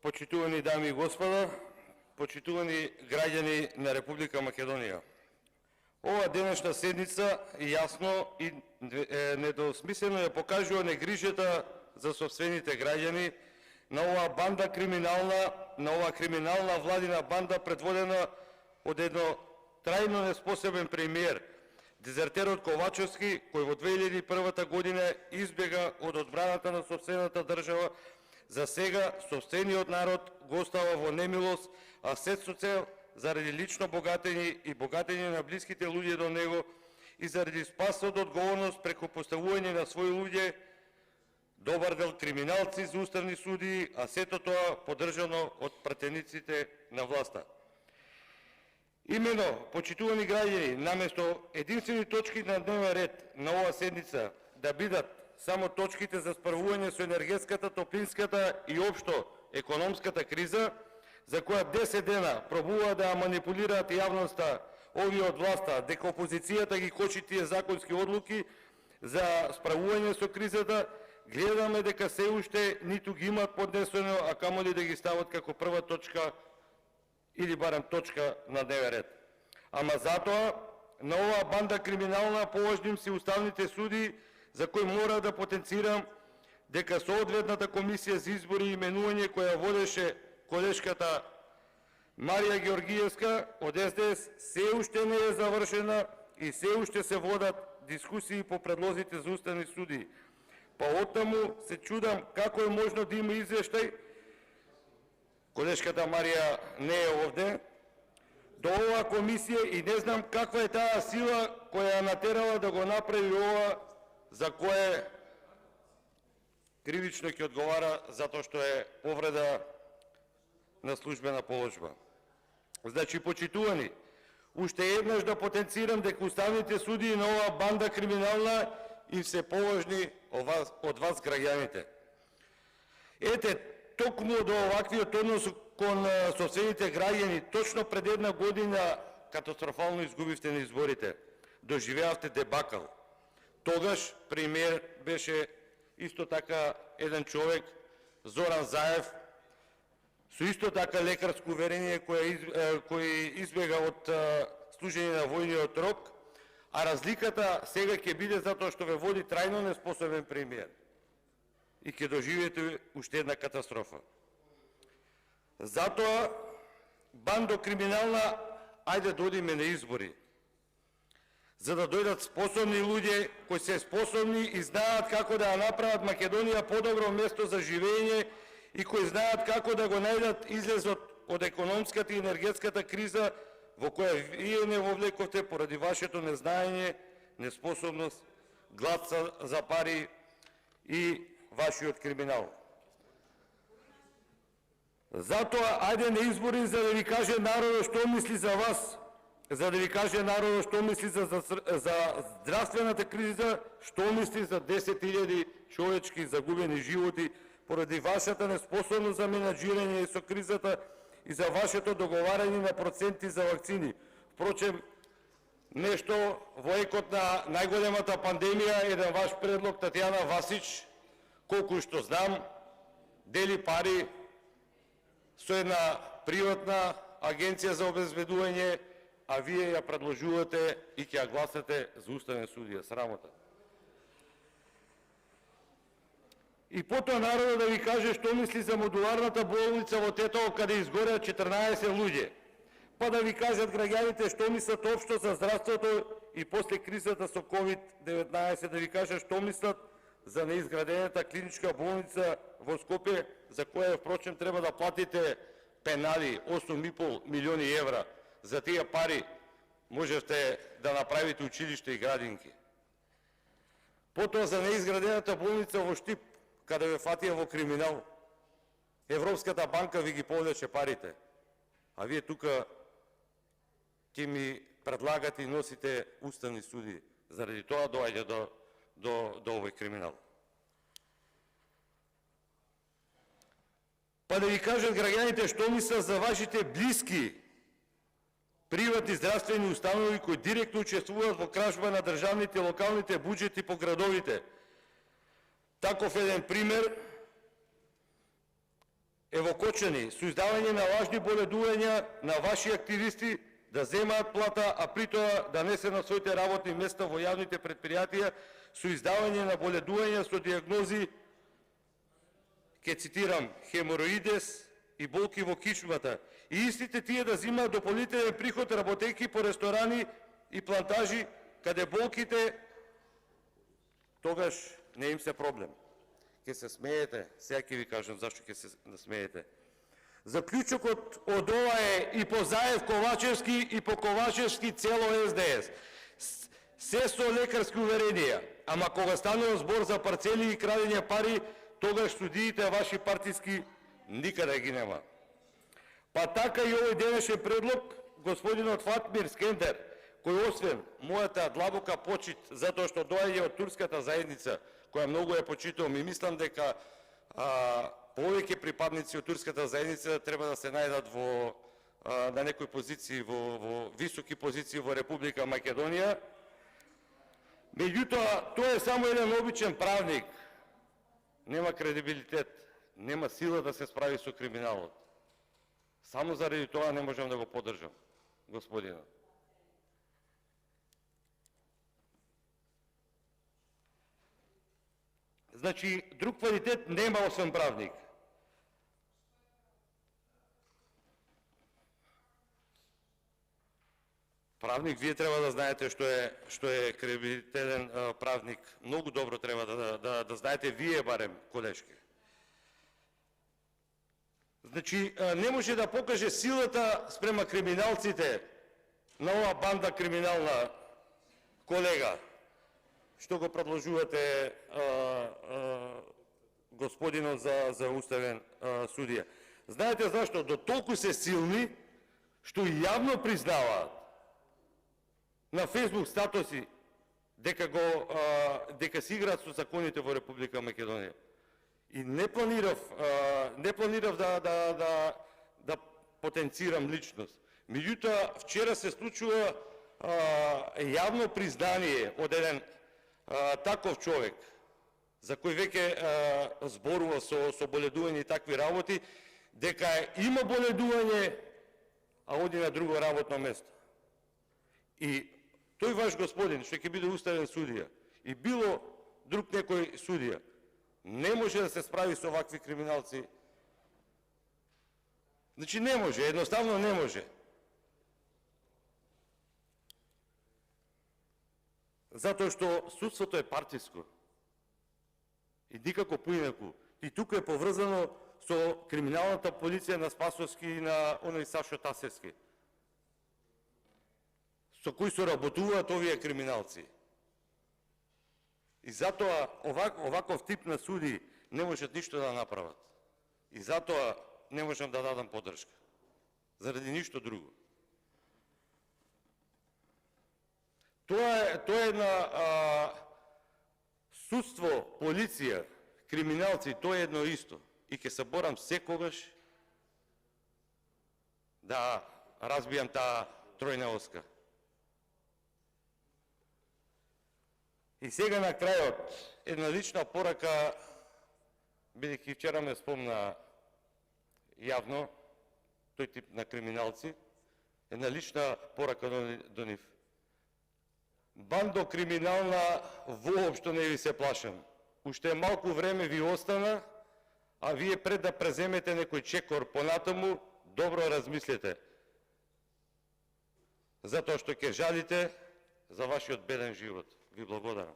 Почитувани дами и господа, почитувани граѓани на Република Македонија. Ова денешна седница јасно и недосмислено ја покажува негрижата за собствените граѓани на оваа банда криминална, на оваа криминална владина банда предводена од едно трајно неспособен премиер, дезертерот Ковачевски, кој во 2001 година избега од одбраната на собствената држава. За сега собствениот народ го остава во немилост, а се со цел заради лично богатење и богатење на блиските луѓе до него и заради спас од одговорност преку поставување на своји луѓе, добар дел криминалци за уставни судии, а сето тоа поддржано од пратениците на власта. Имено, почитувани граѓани, наместо единствени точки на дневен ред на оваа седница да бидат само точките за справување со енергетската, топлинската и општо економската криза, за која 10 дена пробуваат да манипулираат јавноста овие од власта, дека опозицијата ги кочи тие законски одлуки за справување со кризата, гледаме дека се уште ниту ги имаат поднесено, а камоли да ги стават како прва точка или барем точка на дневен ред. Ама затоа, на оваа банда криминална поважним се уставните суди, за кој мора да потенцирам дека соодветната комисија за избори и именување која водеше колешката Марија Георгиевска од СДС се уште не е завршена и се уште се водат дискусии по предлозите за уставни суди. Па оттаму се чудам како е можно да има извештај, колешката Марија не е овде, до оваа комисија и не знам каква е таа сила која натерала да го направи ова, за кое кривично ќе одговара затоа што е повреда на службена положба. Значи, почитувани, уште еднаш да потенцирам дека уставните судии на оваа банда криминална и се поважни од вас граѓаните. Ете, токму до оваквиот однос кон собствените граѓани, точно пред една година катастрофално изгубивте на изборите. Доживеавте дебакал. Тогаш премиер беше исто така еден човек, Зоран Заев, со исто така лекарско уверение кој избега од служење на војниот рок, а разликата сега ќе биде затоа што ве води трајно неспособен премиер и ќе доживеете уште една катастрофа. Затоа, бандо криминална, ајде дојдеме на избори, за да дојдат способни луѓе кои се способни и знаат како да ја направат Македонија подобро место за живење и кои знаат како да го најдат излезот од економската и енергетската криза во која вие не вовлековте поради вашето незнаење, неспособност, глад за пари и вашиот криминал. Затоа, ајде на избори за да ви каже народот што мисли за вас, за да ви каже народот што мисли за здравствената криза, што мисли за 10.000 човечки загубени животи поради вашата неспособност за менаџирање со кризата и за вашето договарање на проценти за вакцини. Впрочем, нешто во екот на најголемата пандемија, еден ваш предлог, Татјана Васич, колку што знам, дели пари со една приватна агенција за обезбедување, а вие ја предложувате и ќе ја гласате за уставен судија. Срамота. И потоа народот да ви каже што мисли за модуларната болница во Тетово, каде изгореа 14 луѓе. Па да ви кажат граѓаните што мислат општо за здравството и после кризата со COVID-19, да ви кажат што мислат за неизградената клиничка болница во Скопје, за која, впрочем, треба да платите пенали 8,5 милиони евра. За тие пари можете да направите училиште и градинки. Потоа за неизградената болница во Штип, каде ве фатија во криминал. Европската банка ви ги повлече парите. А вие тука ќе ми предлагате и носите уставни суди. Заради тоа доаѓа до овој криминал. Па да ви кажат граѓаните што мислат за вашите блиски приватни здравствени установи кои директно учествуваат во кражба на државните и локалните буџети по градовите. Таков еден пример евокочани со издавање на лажни боледувања на ваши активисти да земаат плата, а при тоа да не се на своите работни места во јавните предпријатија со издавање на боледувања со диагнози, ке цитирам, хемороидес и болки во кичмата. И истите тие да земаат дополнителен приход работејќи по ресторани и плантажи, каде болките тогаш не им се проблем. Ке се смеете, сега ќе ви кажам зашто ќе се смеете. Заклучокот од ова е и по Заев Ковачевски и по Ковачевски цело СДС. Се со лекарски уверенија, ама кога станува збор за парцели и крадење пари, тогаш судиите ваши партиски никаде ги нема. Па така и овој денешен предлог, господинот Фатмир Скендер, кој освен мојата длабока почит затоа што доаѓа од турската заедница, која многу ја почитувам и мислам дека повеќе припадници од турската заедница треба да се најдат на некои позиции, во високи позиции во Република Македонија. Меѓутоа, тоа е само еден обичен правник. Нема кредибилитет, нема сила да се справи со криминалот. Само заради тоа не можам да го поддржам, господина. Значи, друг квалитет нема освен правник. Правник, вие треба да знаете што е кредибилитетен правник. Многу добро треба да знаете вие барем, колешки. Значи, не може да покаже силата спрема криминалците на оваа банда криминална, колега, што го предложувате господинот за уставен судија. Знаете зашто? До толку се силни, што јавно признаваат на Facebook статуси дека се играат со законите во Република Македонија. И не планирав да потенцирам личност. Меѓутоа, вчера се случува јавно признание од еден таков човек, за кој веќе зборува со боледување и такви работи, дека има боледување, а оди на друго работно место. И тој ваш господин, што ќе биде уставен судија, и било друг некој судија, не може да се справи со овакви криминалци. Значи не може, едноставно не може. Затоа што судството е партиско. И никако поинаку. И тука е поврзано со криминалната полиција на Спасовски и на оној Сашо Тасевски, со кои соработуваат овие криминалци. И затоа оваков тип на суди не можат ништо да направат. И затоа не можам да дадам поддршка. Заради ништо друго. Тоа е на судство, полиција, криминалци, тоа е едно исто. И ќе се борам секогаш да разбијам таа тројна оска. И сега на крајот, една лична порака, бидејќи вчера ме спомна јавно, тој тип на криминалци, една лична порака до нив. Бандо криминална, воопшто не ви се плашам. Уште малку време ви остана, а вие пред да преземете некој чекор понатаму, добро размислете. Затоа што ќе жалите за вашиот беден живот. Ви благодарам.